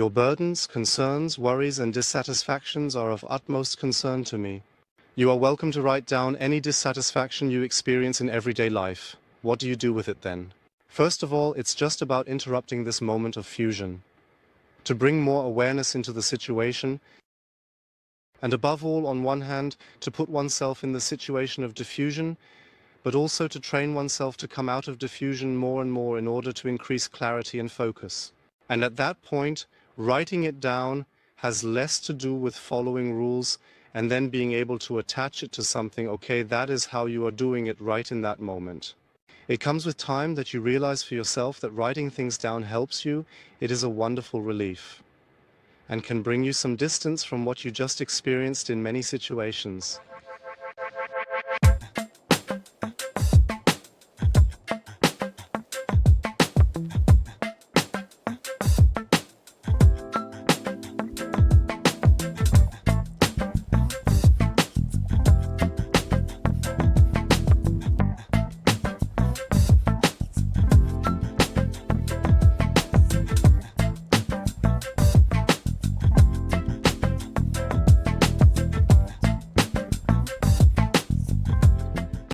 Your burdens, concerns, worries, and dissatisfactions are of utmost concern to me. You are welcome to write down any dissatisfaction you experience in everyday life. What do you do with it then? First of all, it's just about interrupting this moment of fusion, to bring more awareness into the situation, and above all, on one hand, to put oneself in the situation of diffusion, but also to train oneself to come out of diffusion more and more in order to increase clarity and focus. And at that point, writing it down has less to do with following rules and then being able to attach it to something. Okay, that is how you are doing it right in that moment. It comes with time that you realize for yourself that writing things down helps you. It is a wonderful relief and can bring you some distance from what you just experienced in many situations.